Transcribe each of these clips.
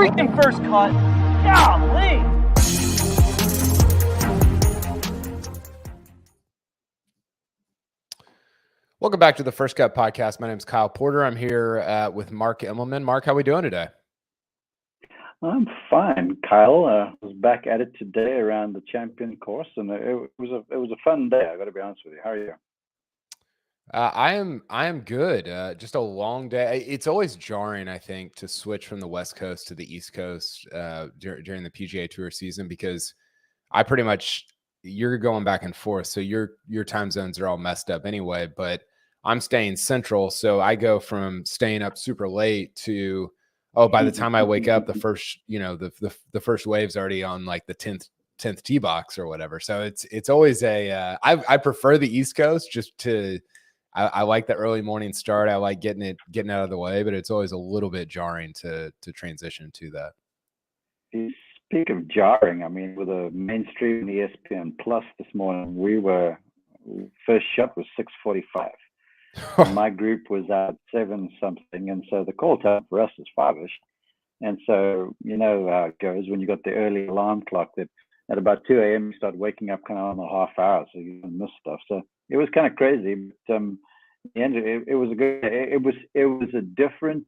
freaking first cut. Golly. Welcome back to the First Cut Podcast. My name is Kyle Porter. I'm here with Mark Immelman. Mark, how are we doing today? I'm fine, Kyle. I was back at it today around the Champion course, and it was a fun day. I got to be honest with you. How are you? I am good. Just a long day. It's always jarring, I think, to switch from the West Coast to the East Coast during the PGA Tour season, because I pretty much, you're going back and forth, so your time zones are all messed up anyway. But I'm staying central, so I go from staying up super late to, by the time I wake up, the first, the first wave's already on like the 10th tee box or whatever. So it's always I prefer the East Coast just to. I like the early morning start. I like getting out of the way, but it's always a little bit jarring to transition to that. You speak of jarring. I mean, with a mainstream ESPN Plus this morning, first shot was 6:45. My group was at 7 something, and so the call time for us is 5ish. And so you know how it goes when you got the early alarm clock that at about 2 a.m. you start waking up kind of on a half hour, so you don't miss stuff. So it was kind of crazy, but in the end, it was a good. It was a different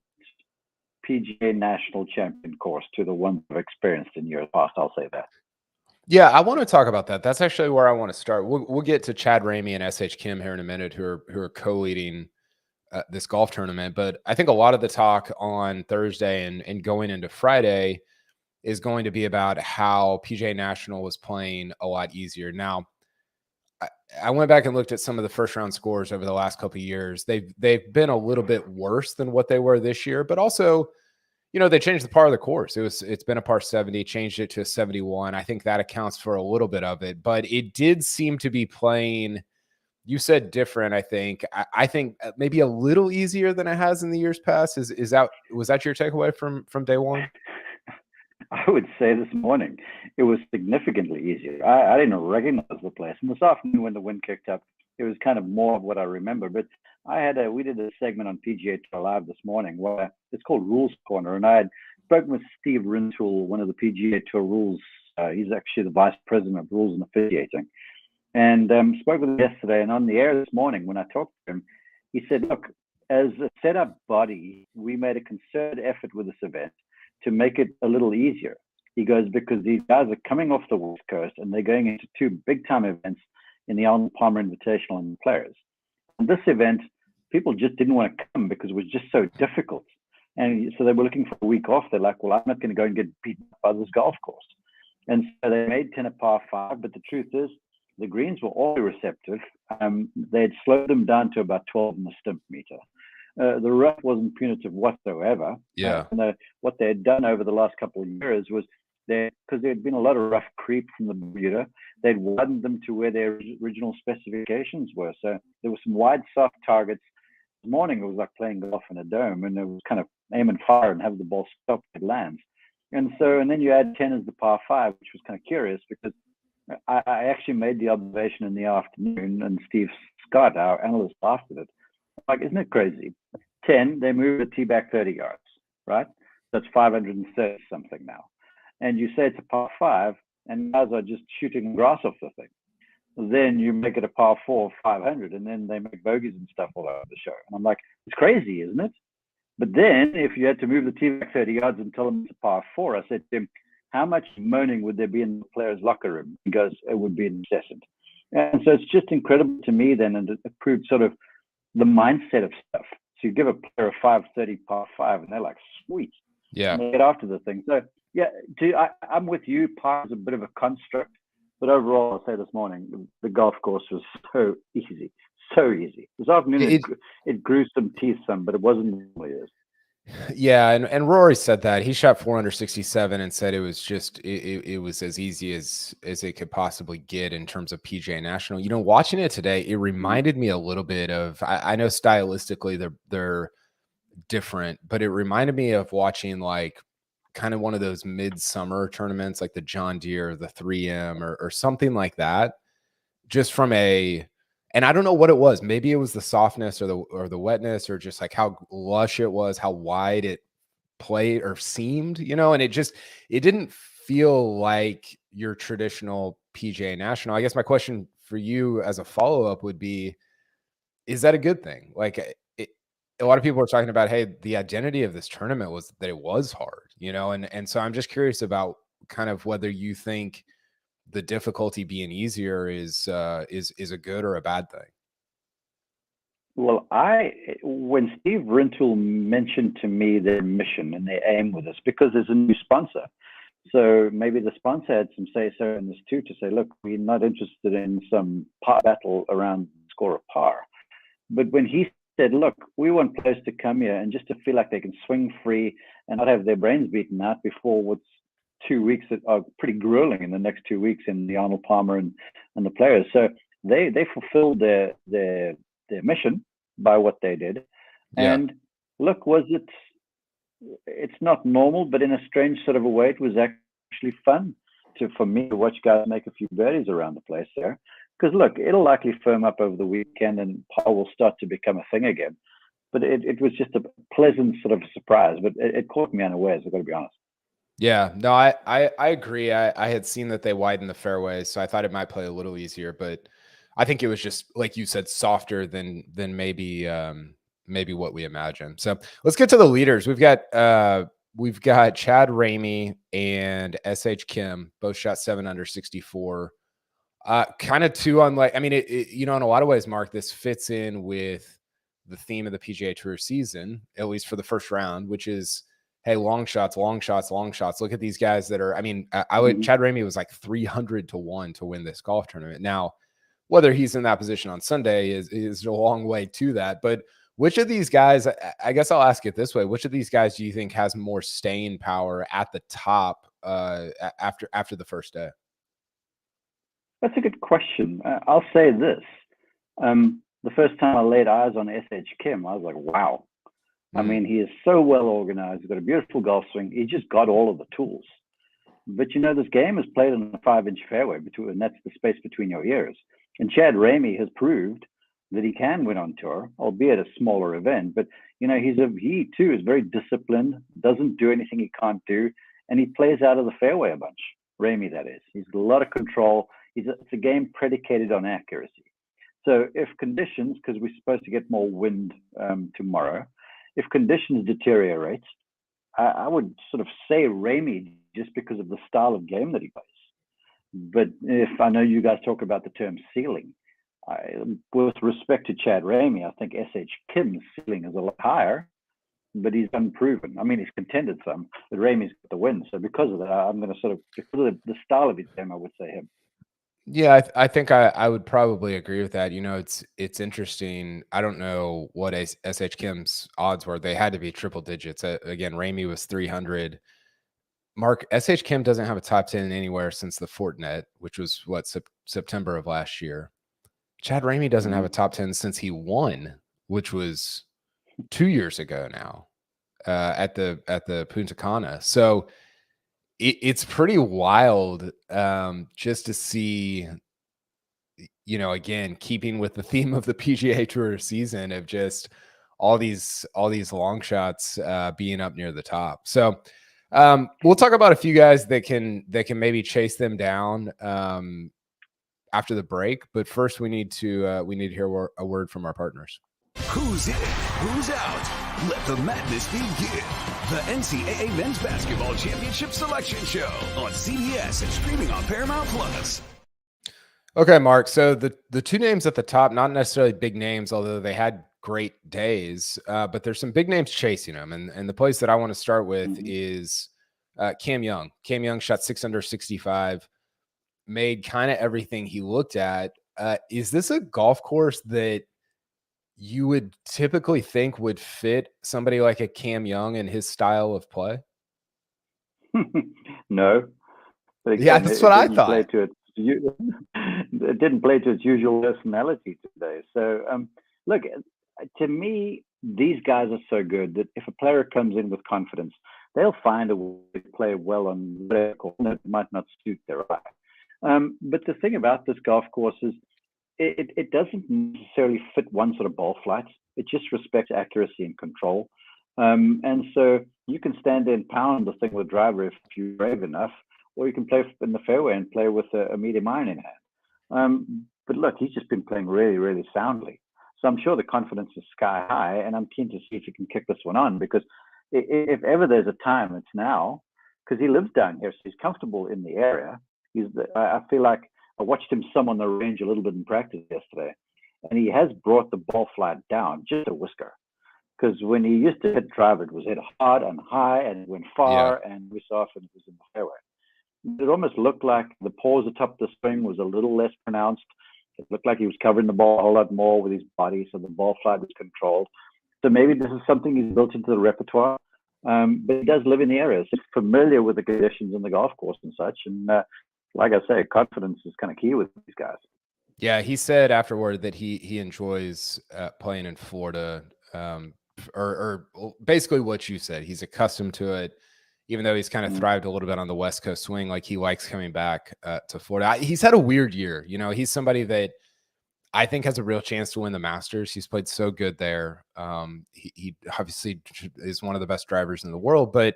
PGA National Champion course to the ones I've experienced in years past. I'll say that. Yeah, I want to talk about that. That's actually where I want to start. We'll get to Chad Ramey and SH Kim here in a minute, who are co-leading this golf tournament. But I think a lot of the talk on Thursday and going into Friday is going to be about how PGA National was playing a lot easier. Now, I went back and looked at some of the first round scores over the last couple of years. They've been a little bit worse than what they were this year, but also, they changed the par of the course. It's been a par 70, changed it to a 71. I think that accounts for a little bit of it, but it did seem to be playing, you said different, I think. I think maybe a little easier than it has in the years past. Was that your takeaway from day one? I would say this morning it was significantly easier. I didn't recognize the place. And this afternoon when the wind kicked up, it was kind of more of what I remember. But we did a segment on PGA Tour Live this morning where it's called Rules Corner. And I had spoken with Steve Rintoul, one of the PGA Tour rules. He's actually the vice president of rules and officiating. And spoke with him yesterday. And on the air this morning, when I talked to him, he said, look, as a setup body, we made a concerted effort with this event to make it a little easier. He goes, because these guys are coming off the West Coast and they're going into 2 big time events in the Arnold Palmer Invitational and the Players. And this event, people just didn't want to come because it was just so difficult. And so they were looking for a week off. They're like, well, I'm not going to go and get beaten up by this golf course. And so they made 10 a par 5. But the truth is, the greens were all receptive. They had slowed them down to about 12 in the stimp meter. The rough wasn't punitive whatsoever. Yeah. What they had done over the last couple of years was, because there had been a lot of rough creep from the Bermuda, they'd widened them to where their original specifications were. So there were some wide, soft targets. This morning it was like playing golf in a dome, and it was kind of aim and fire and have the ball stop at lands. And then you add 10 as the par 5, which was kind of curious because I actually made the observation in the afternoon, and Steve Scott, our analyst, laughed at it. Like, isn't it crazy? 10, they move the tee back 30 yards, right? That's 530 something now. And you say it's a par 5, and guys are just shooting grass off the thing. Then you make it a par 4, 500, and then they make bogeys and stuff all over the show. And I'm like, it's crazy, isn't it? But then if you had to move the tee back 30 yards and tell them it's a par 4, I said to him, how much moaning would there be in the player's locker room? He goes, it would be incessant. And so it's just incredible to me then, and it proved sort of the mindset of stuff. So you give a player a 530 par 5, and they're like, sweet. Yeah. And they get after the thing. So, yeah, I'm with you. Par is a bit of a construct. But overall, I'll say this morning, the golf course was so easy. So easy. This afternoon, it grew some teeth some, but it wasn't really is. Yeah, and Rory said that. He shot 467 and said it was just it was as easy as it could possibly get in terms of PGA National. Watching it today, it reminded me a little bit of, I know stylistically they're different, but it reminded me of watching like kind of one of those midsummer tournaments like the John Deere, the 3M or something like that. Just from and I don't know what it was. Maybe it was the softness or the wetness or just like how lush it was, how wide it played or seemed, and it didn't feel like your traditional PGA National. I guess my question for you as a follow-up would be, is that a good thing? Like, a lot of people are talking about, hey, the identity of this tournament was that it was hard, and so I'm just curious about kind of whether you think the difficulty being easier is a good or a bad thing. Well, when Steve Rintoul mentioned to me their mission and their aim with this, because there's a new sponsor, so maybe the sponsor had some say-so in this too, to say, look, we're not interested in some par battle around score of par. But when he said, look, we want players to come here and just to feel like they can swing free and not have their brains beaten out before what's 2 weeks that are pretty grueling in the next 2 weeks in the Arnold Palmer and the players. So they fulfilled their mission by what they did. Yeah. And look, it's not normal, but in a strange sort of a way, it was actually fun for me to watch guys make a few birdies around the place there. Because look, it'll likely firm up over the weekend and par will start to become a thing again. But it was just a pleasant sort of surprise, but it caught me unawares, I've got to be honest. Yeah, no, I agree. I had seen that they widened the fairways, so I thought it might play a little easier, but I think it was just, like you said, softer than maybe what we imagined. So let's get to the leaders. We've got Chad Ramey and SH Kim, both shot 7 under 64. Kind of two unlike. I mean, in a lot of ways, Mark, this fits in with the theme of the PGA Tour season, at least for the first round, which is, hey, long shots, long shots, long shots. Look at these guys that are. I mean, Chad Ramey was like 300-1 to win this golf tournament. Now, whether he's in that position on Sunday is a long way to that. But which of these guys, I guess I'll ask it this way: which of these guys do you think has more staying power at the top after the first day? That's a good question. I'll say this. The first time I laid eyes on SH Kim, I was like, wow. I mean, he is so well organized. He's got a beautiful golf swing. He just got all of the tools. But, this game is played on a 5-inch fairway, and that's the space between your ears. And Chad Ramey has proved that he can win on tour, albeit a smaller event. But, he too is very disciplined, doesn't do anything he can't do, and he plays out of the fairway a bunch. Ramey, that is. He's got a lot of control. It's a game predicated on accuracy. So if conditions, because we're supposed to get more wind tomorrow, if conditions deteriorate, I would sort of say Ramey just because of the style of game that he plays. But if I know you guys talk about the term ceiling, with respect to Chad Ramey, I think SH Kim's ceiling is a lot higher, but he's unproven. I mean, he's contended some, but Ramey's got the win. So because of that, I'm going to sort of, because of the style of his game, I would say him. Yeah, I think I would probably agree with that. It's interesting. I don't know what SH Kim's odds were. They had to be triple digits. Again, Ramey was 300. Mark, SH Kim doesn't have a top 10 anywhere since the Fortinet, which was September of last year. Chad Ramey doesn't have a top 10 since he won, which was 2 years ago now, at the Punta Cana. So it's pretty wild just to see, again, keeping with the theme of the PGA Tour season of just all these long shots being up near the top. So we'll talk about a few guys that can maybe chase them down after the break. But first, we need to hear a word from our partners. Who's in? Who's out? Let the madness begin. The NCAA Men's Basketball Championship Selection Show on CBS and streaming on Paramount Plus. Okay, Mark. So the two names at the top, not necessarily big names, although they had great days, but there's some big names chasing them. And the place that I want to start with is Cam Young. Cam Young shot 6 under 65, made kind of everything he looked at. Is this a golf course that you would typically think would fit somebody like a Cam Young and his style of play? No. But again, yeah, that's what I thought. It didn't play to its usual personality today. So, look, to me, these guys are so good that if a player comes in with confidence, they'll find a way to play well on whatever course that might not suit their eye. But the thing about this golf course is it doesn't necessarily fit one sort of ball flight. It just respects accuracy and control. And so you can stand there and pound the thing with driver if you're brave enough, or you can play in the fairway and play with a medium iron in hand. But look, he's just been playing really, really soundly. So I'm sure the confidence is sky high, and I'm keen to see if he can kick this one on, because if ever there's a time, it's now, because he lives down here, so he's comfortable in the area. I feel like I watched him some on the range a little bit in practice yesterday, and he has brought the ball flight down just a whisker. Because when he used to hit drive, it was hit hard and high, and it went far, and we saw often it was in the fairway. It almost looked like the pause atop the swing was a little less pronounced. It looked like he was covering the ball a whole lot more with his body, so the ball flight was controlled. So maybe this is something he's built into the repertoire. But he does live in the area, so he's familiar with the conditions on the golf course and such. And like I say, confidence is kind of key with these guys. Yeah, he said afterward that he enjoys playing in Florida, or basically what you said. He's accustomed to it, even though he's kind of thrived a little bit on the West Coast swing. Like, he likes coming back to Florida. He's had a weird year. You know, he's somebody that I think has a real chance to win the Masters. He's played so good there. He obviously is one of the best drivers in the world, but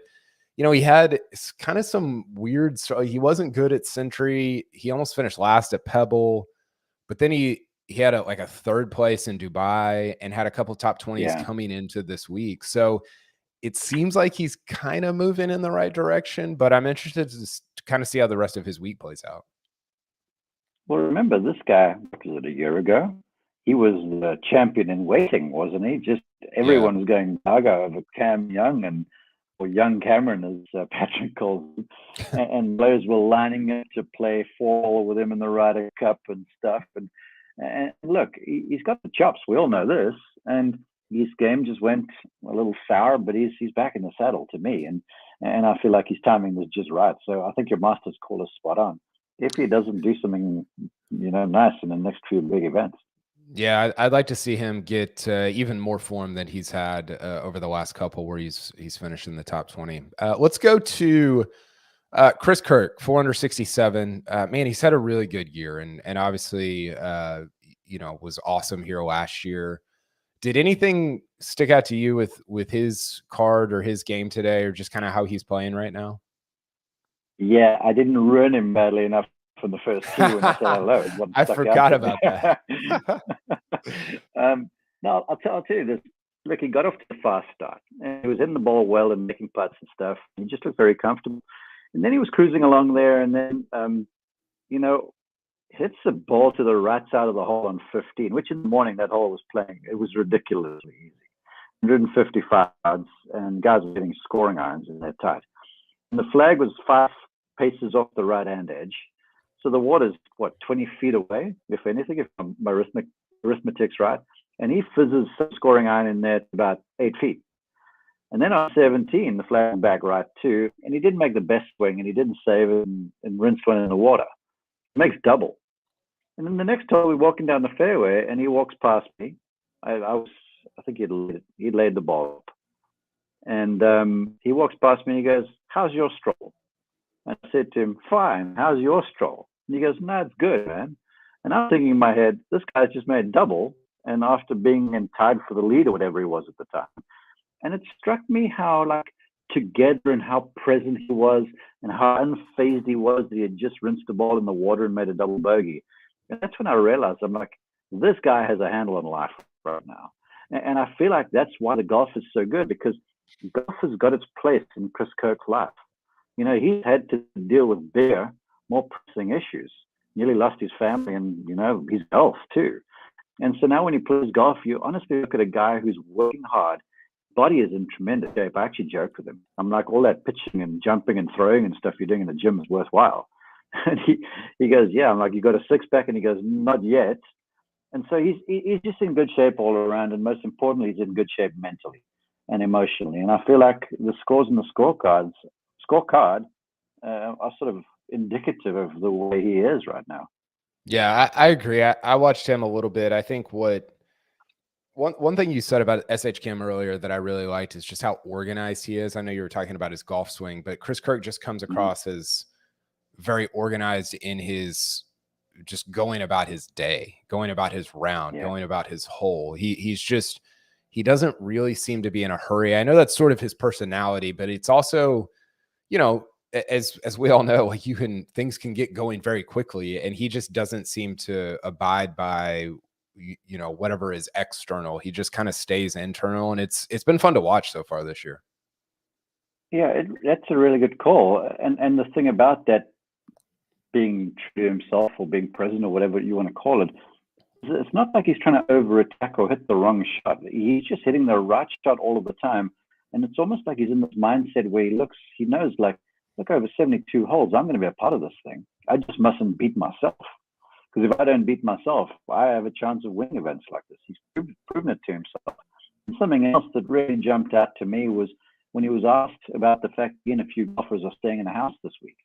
you know, he had kind of some weird. He wasn't good at Century. He almost finished last at Pebble, but then he had a third place in Dubai and had a couple top 20s coming into this week. So it seems like he's kind of moving in the right direction, but I'm interested to kind of see how the rest of his week plays out. Well, remember, this guy, was it a year ago? He was the champion in waiting, wasn't he? Just everyone was going gaga over Cam Young, or Young Cameron, as Patrick calls him. And players were lining up to play fall with him in the Ryder Cup and stuff. And look, he's got the chops. We all know this. And his game just went a little sour, but he's back in the saddle to me. And I feel like his timing was just right. So I think your master's call is spot on. If he doesn't do something, nice in the next few big events. Yeah, I'd like to see him get even more form than he's had over the last couple, where he's finished in the top 20. Let's go to Chris Kirk, 467. Man, he's had a really good year, and obviously, was awesome here last year. Did anything stick out to you with his card or his game today, or just kind of how he's playing right now? Yeah, I didn't ruin him badly enough from the first tee when I said hello. I forgot about that. No, I'll tell you this. Look, he got off to a fast start. And he was hitting the ball well and making putts and stuff. He just looked very comfortable. And then he was cruising along there, and then, hits the ball to the right side of the hole on 15, which in the morning that hole was playing. It was ridiculously easy. 155 yards, and guys were getting scoring irons in that tight. And the flag was 5 paces off the right-hand edge. So the water's, 20 feet away, if anything, if my arithmetic's right. And he fizzes some scoring iron in there at about 8 feet. And then on 17, the flag went back right too. And he didn't make the best swing, and he didn't save it and rinsed one in the water. It makes double. And then the next hole, we're walking down the fairway, and he walks past me. I think he'd laid the ball up. And he walks past me, and he goes, "How's your stroll?" And I said to him, "Fine. How's your stroll?" And he goes, "No, it's good, man." And I'm thinking in my head, this guy's just made double, and after being tied for the lead or whatever he was at the time. And it struck me how together and how present he was, and how unfazed he was that he had just rinsed the ball in the water and made a double bogey. And that's when I realized, I'm like, this guy has a handle on life right now. And I feel like that's why the golf is so good, because golf has got its place in Chris Kirk's life. He's had to deal with bigger, more pressing issues. Nearly lost his family and, his golf too. And so now when he plays golf, you honestly look at a guy who's working hard. Body is in tremendous shape. I actually joke with him. I'm like, all that pitching and jumping and throwing and stuff you're doing in the gym is worthwhile. And he goes, yeah. I'm like, you got a six-pack? And he goes, not yet. And so he's just in good shape all around. And most importantly, he's in good shape mentally and emotionally. And I feel like the scores and the scorecard are sort of indicative of the way he is right now. Yeah, I agree. I watched him a little bit. I think one thing you said about SH Kim earlier that I really liked is just how organized he is. I know you were talking about his golf swing, but Chris Kirk just comes across as very organized in his just going about his day, going about his round, going about his hole. He's he doesn't really seem to be in a hurry. I know that's sort of his personality, but it's also, you know, as we all know, like things can get going very quickly, and he just doesn't seem to abide by, you know, whatever is external. He just kind of stays internal, and it's been fun to watch so far this year. Yeah, that's a really good call. And the thing about that, being true to himself or being present or whatever you want to call it, it's not like he's trying to over attack or hit the wrong shot. He's just hitting the right shot all of the time. And it's almost like he's in this mindset where he knows, like, look, over 72 holes, I'm going to be a part of this thing. I just mustn't beat myself. Because if I don't beat myself, I have a chance of winning events like this. He's proven it to himself. And something else that really jumped out to me was when he was asked about the fact he and a few golfers are staying in a house this week.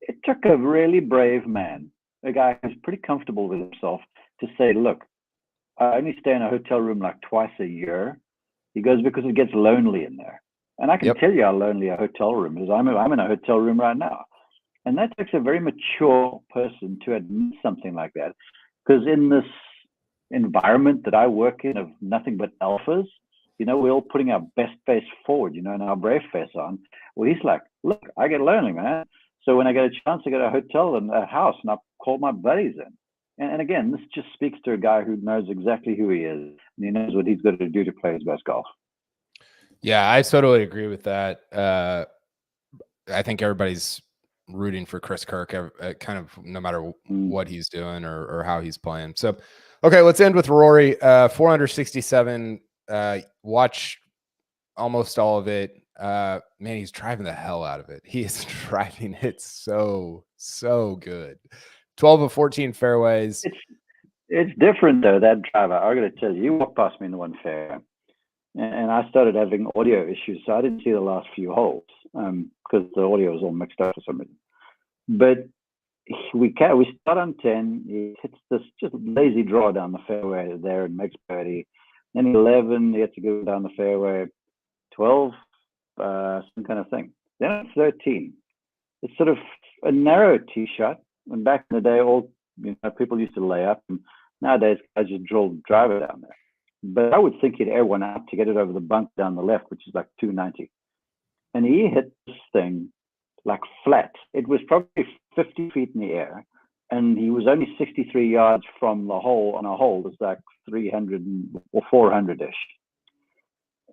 It took a really brave man, a guy who's pretty comfortable with himself, to say, look, I only stay in a hotel room like twice a year. He goes, because it gets lonely in there. And I can tell you how lonely a hotel room is. I'm in a hotel room right now. And that takes a very mature person to admit something like that. Because in this environment that I work in of nothing but alphas, you know, we're all putting our best face forward, you know, and our brave face on. Well, he's like, look, I get lonely, man. So when I get a chance to go to a hotel and a house, and I call my buddies in. And again, this just speaks to a guy who knows exactly who he is, and he knows what he's got to do to play his best golf. Yeah, I totally agree with that. I think everybody's rooting for Chris Kirk, kind of no matter what he's doing or how he's playing. So, okay, let's end with Rory. 467. Watch almost all of it. Man, he's driving the hell out of it. He is driving it so good. 12 of 14 fairways. It's different though, that driver. I got to tell you, you walked past me in the one fair, and I started having audio issues, so I didn't see the last few holes because the audio was all mixed up for some reason. But we start on 10. He hits this just lazy draw down the fairway there and makes birdie. Then 11, he had to go down the fairway. 12, some kind of thing. Then at 13, it's sort of a narrow tee shot. And back in the day, people used to lay up, and nowadays guys just drive it down there. But I would think he'd air one out to get it over the bunk down the left, which is like 290. And he hit this thing like flat. It was probably 50 feet in the air, and he was only 63 yards from the hole on a hole that's like 300 or 400-ish.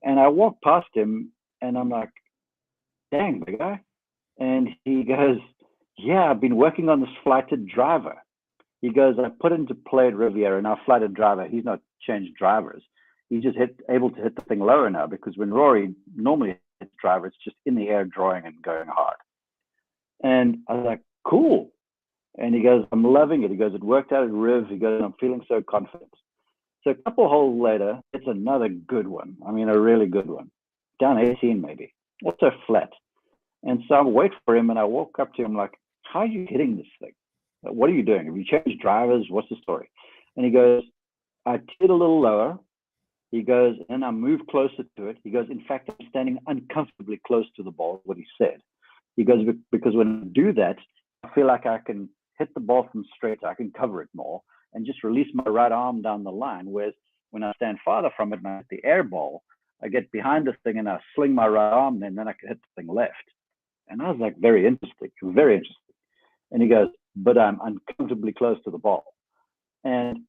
And I walked past him, and I'm like, dang, big guy. And he goes, yeah, I've been working on this flighted driver. He goes, I put into play at Riviera, and our flighted driver, he's not changed drivers. He's just able to hit the thing lower now, because when Rory normally hits driver, it's just in the air drawing and going hard. And I was like, cool. And he goes, I'm loving it. He goes, it worked out at Riv. He goes, I'm feeling so confident. So a couple holes later, it's another good one. I mean, a really good one. Down 18 maybe. Also flat. And so I wait for him, and I walk up to him like, how are you hitting this thing? What are you doing? Have you changed drivers? What's the story? And he goes, I teed a little lower. He goes, and I move closer to it. He goes, in fact, I'm standing uncomfortably close to the ball, what he said. He goes, because when I do that, I feel like I can hit the ball from straight. I can cover it more and just release my right arm down the line. Whereas when I stand farther from it and I hit the air ball, I get behind this thing and I sling my right arm, and then I can hit the thing left. And I was like, very interesting, very interesting. And he goes, but I'm uncomfortably close to the ball. And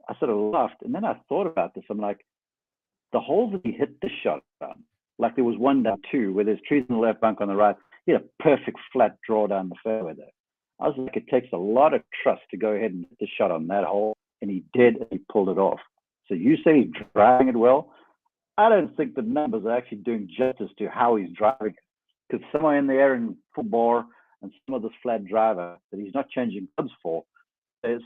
I sort of laughed. And then I thought about this. I'm like, the holes that he hit this shot on, like there was one down 2 where there's trees in the left bunk on the right. He had a perfect flat draw down the fairway there. I was like, it takes a lot of trust to go ahead and hit the shot on that hole. And he did, and he pulled it off. So you say he's driving it well. I don't think the numbers are actually doing justice to how he's driving it. Because somewhere in the air in full bore and some of this flat driver that he's not changing clubs for.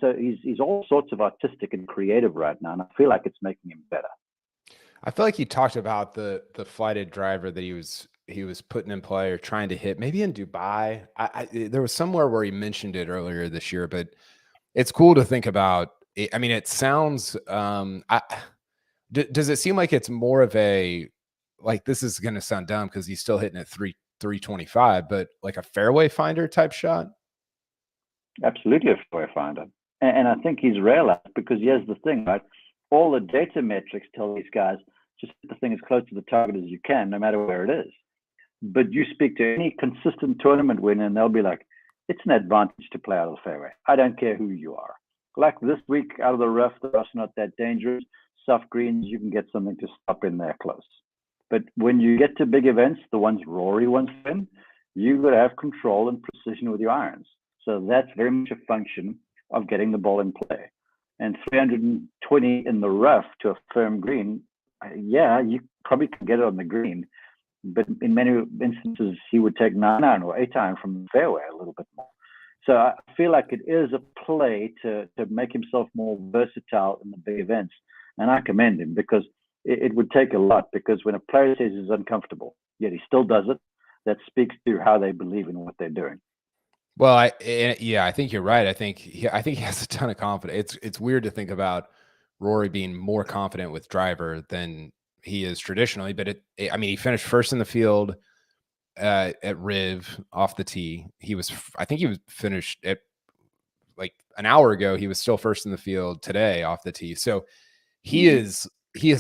So he's all sorts of artistic and creative right now, and I feel like it's making him better. I feel like he talked about the flighted driver that he was putting in play or trying to hit, maybe in Dubai. There was somewhere where he mentioned it earlier this year, but it's cool to think about. I mean, it sounds. Does it seem like it's more of a, like, this is going to sound dumb because he's still hitting at 325, but like a fairway finder type shot? Absolutely a fairway finder. And I think he's realized, because here's the thing, right? All the data metrics tell these guys Just hit the thing as close to the target as you can, no matter where it is. But you speak to any consistent tournament winner, and they'll be like, it's an advantage to play out of the fairway. I don't care who you are. Like this week, out of the rough, the rough's not that dangerous. Soft greens, you can get something to stop in there close. But when you get to big events, the ones Rory wants to win, you've got to have control and precision with your irons. So that's very much a function of getting the ball in play. And 320 in the rough to a firm green, yeah, you probably can get it on the green. But in many instances, he would take 9-iron or 8-iron from the fairway a little bit more. So I feel like it is a play to make himself more versatile in the big events. And I commend him, because it would take a lot, because when a player says he's uncomfortable, yet he still does it, that speaks to how they believe in what they're doing. Well, I think you're right. I think he has a ton of confidence. It's weird to think about Rory being more confident with driver than he is traditionally, but he finished first in the field at Riv off the tee. I think he was finished at like an hour ago. He was still first in the field today off the tee. So he is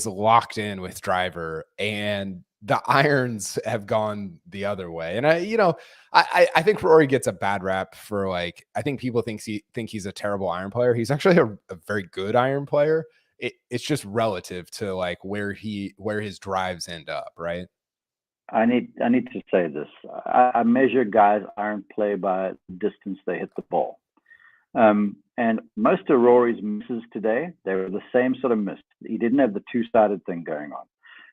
locked in with driver, and the irons have gone the other way. And I think Rory gets a bad rap for, like, I think people think he's a terrible iron player. He's actually a very good iron player. It's just relative to like where his drives end up, right? I need to say this. I measure guys' iron play by the distance they hit the ball. And most of Rory's misses today, they were the same sort of miss. He didn't have the two-sided thing going on,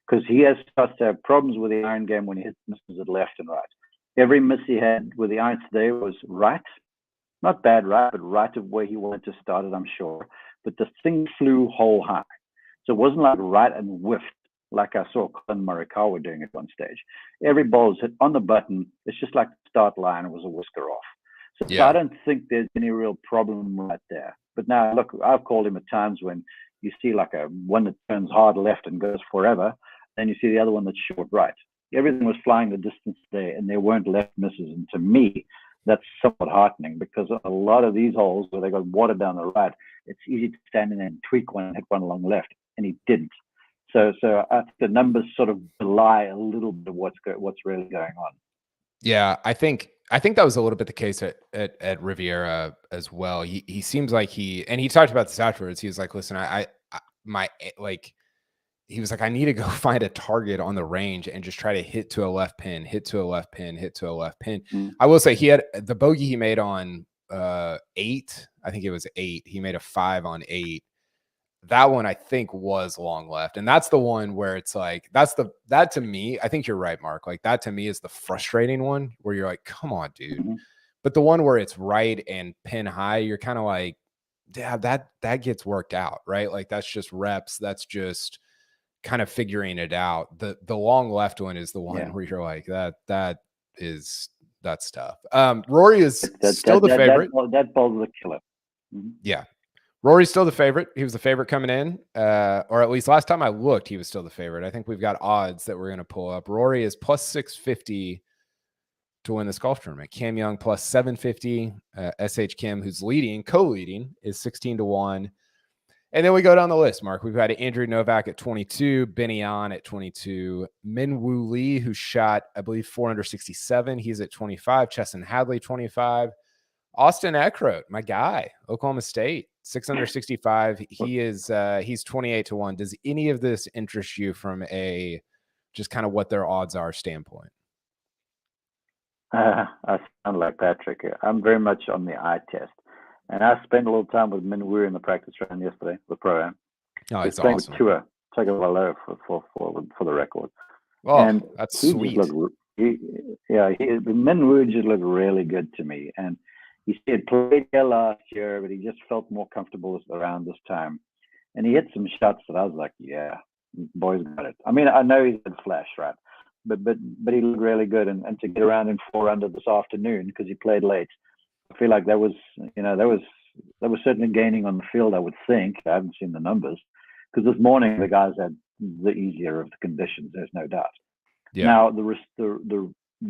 because he has started to have problems with the iron game when he hits misses at left and right. Every miss he had with the irons today was right. Not bad right, but right of where he wanted to start it, I'm sure. But the thing flew hole high. So it wasn't like right and whiffed, like I saw Colin Morikawa doing at one stage. Every ball was hit on the button. It's just like the start line was a whisker off. So I don't think there's any real problem right there. But now, look, I've called him at times when you see like a one that turns hard left and goes forever, then you see the other one that's short right. Everything was flying the distance there, and there weren't left misses. And to me, that's somewhat heartening, because a lot of these holes where they got water down the right, it's easy to stand in there and tweak one and hit one along left, and he didn't. So I think the numbers sort of belie a little bit of what's really going on. Yeah, I think that was a little bit the case at Riviera as well. He seems like and he talked about this afterwards. He was like, listen, he was like, I need to go find a target on the range and just try to hit to a left pin, hit to a left pin, hit to a left pin. I will say he had the bogey he made on 8. I think it was 8. He made a 5 on 8. That one I think was long left. And that's the one where it's like, that to me, I think you're right, Mark. Like that to me is the frustrating one where you're like, come on, dude. Mm-hmm. But the one where it's right and pin high, you're kind of like, yeah, that gets worked out, right? Like that's just reps. That's just kind of figuring it out. The long left one is the one where you're like, that's tough. Rory is still the favorite. That ball's a killer. Mm-hmm. Yeah. Rory's still the favorite. He was the favorite coming in, or at least last time I looked, he was still the favorite. I think we've got odds that we're going to pull up. Rory is plus 650 to win this golf tournament. Cam Young plus 750. SH Kim, who's co-leading, is 16-1. And then we go down the list, Mark. We've got Andrew Novak at 22, Benny An at 22, Min-Woo Lee, who shot, I believe, 467. He's at 25. Chesson Hadley, 25. Austin Eckroat, my guy, Oklahoma State, 665. He's 28-1. Does any of this interest you from a just kind of what their odds are standpoint? I sound like Patrick. I'm very much on the eye test. And I spent a little time with Min-Woo in the practice round yesterday, the pro-am. Oh, it's awesome. Tour, take a low for the record. Oh, and that's sweet. Min-Woo just looked really good to me. And he had played here last year, but he just felt more comfortable around this time. And he hit some shots that I was like, yeah, boy's got it. I mean, I know he's had flash, right? But he looked really good. And to get around in 4 under this afternoon, because he played late, I feel like that was certainly gaining on the field, I would think. I haven't seen the numbers, because this morning the guys had the easier of the conditions, there's no doubt. Yeah. Now,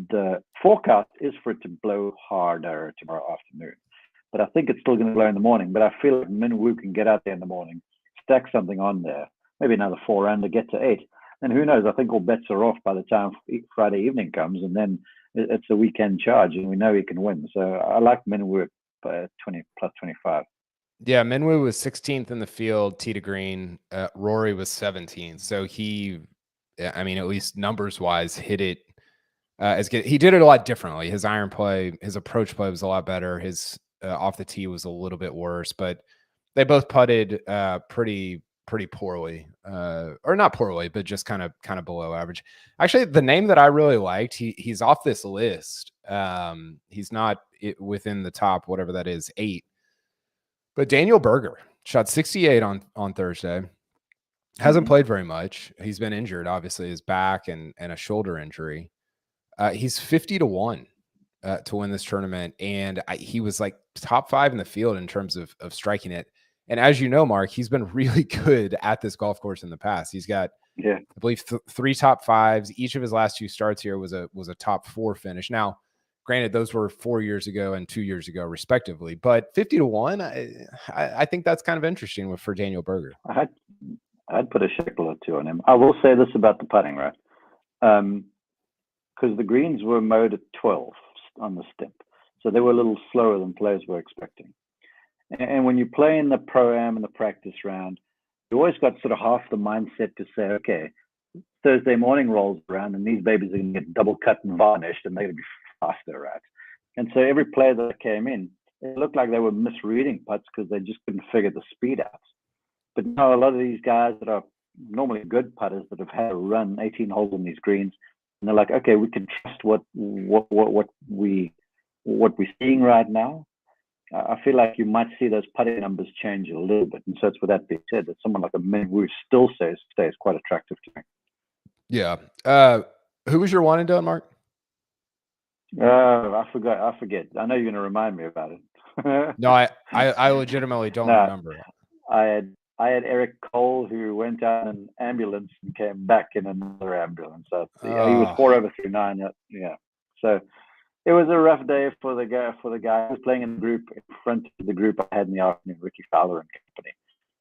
the forecast is for it to blow harder tomorrow afternoon, but I think it's still going to blow in the morning. But I feel like Min-Woo can get out there in the morning, stack something on there, maybe another 4 under, get to 8. And who knows? I think all bets are off by the time Friday evening comes, and then it's a weekend charge, and we know he can win. So I like Minwoo at 20 plus 25. Yeah, Minwoo was 16th in the field, tee to green. Rory was 17th. So he, I mean, at least numbers wise, hit it as good. He did it a lot differently. His iron play, his approach play was a lot better. His off the tee was a little bit worse, but they both putted pretty poorly, or not poorly, but just kind of below average. Actually, the name that I really liked, he's off this list. He's not within the top, whatever that is, 8. But Daniel Berger shot 68 on Thursday. Hasn't played very much. He's been injured, obviously, his back and a shoulder injury. He's 50-1 to win this tournament, and he was like top 5 in the field in terms of striking it. And as you know, Mark, he's been really good at this golf course in the past. He's got, I believe, 3 top 5s. Each of his last 2 starts here was a top 4 finish. Now, granted, those were 4 years ago and 2 years ago, respectively. But 50-1, I think that's kind of interesting for Daniel Berger. I'd put a shekel or 2 on him. I will say this about the putting, right? Because the greens were mowed at 12 on the stimp, so they were a little slower than players were expecting. And when you play in the pro-am and the practice round, you always got sort of half the mindset to say, okay, Thursday morning rolls around and these babies are going to get double cut and varnished and they're going to be faster, right? And so every player that came in, it looked like they were misreading putts because they just couldn't figure the speed out. But now a lot of these guys that are normally good putters that have had a run 18 holes on these greens, and they're like, okay, we can trust what we're seeing right now. I feel like you might see those putting numbers change a little bit. And so it's with that being said, that someone like a Minwoo still stays quite attractive to me. Yeah. Who was your one and done, Mark? I forget. I know you're going to remind me about it. No, I legitimately don't remember. I had Eric Cole, who went out in an ambulance and came back in another ambulance. So he was 4 over 3-9. Yeah. So it was a rough day for the guy who was playing in the group in front of the group I had in the afternoon, Ricky Fowler and company.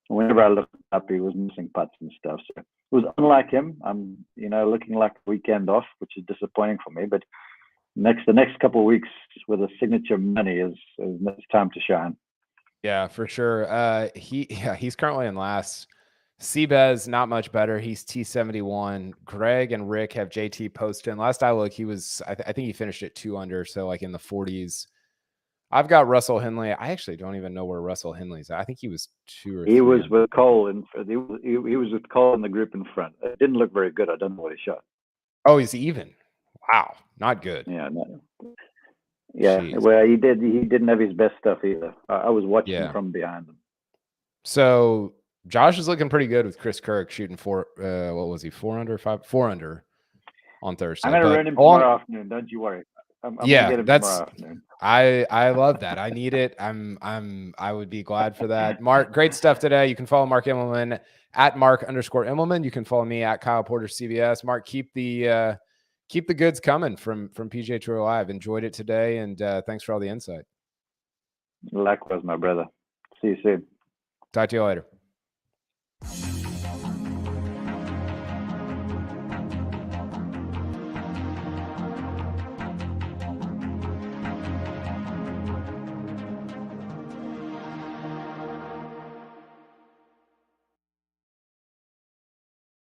And whenever I looked up, he was missing putts and stuff. So it was unlike him. I'm, looking like a weekend off, which is disappointing for me. But the next couple of weeks with a signature money is time to shine. Yeah, for sure. He's currently in last. Seabez, not much better. He's T71. Greg and Rick have JT Poston. Last I looked, he was, I think he finished at 2 under, so like in the 40s. I've got Russell Henley. I actually don't even know where Russell Henley's at. I think he was 2 or 3. He was with Cole, he was with Cole in the group in front. It didn't look very good. I don't know what he shot. Oh, he's even. Wow, not good. Yeah, no. Yeah, jeez. Well, he didn't have his best stuff either. I was watching from behind him. So Josh is looking pretty good with Chris Kirk shooting 4 under on Thursday. I'm gonna run him tomorrow afternoon. Don't you worry. I'm gonna get him that's tomorrow afternoon. I love that. I need it. I would be glad for that. Mark, great stuff today. You can follow Mark Immelman at Mark_Immelman. You can follow me at Kyle Porter CBS. Mark, keep the goods coming from PGA Tour Live. Enjoyed it today, and thanks for all the insight. Likewise, my brother. See you soon. Talk to you later.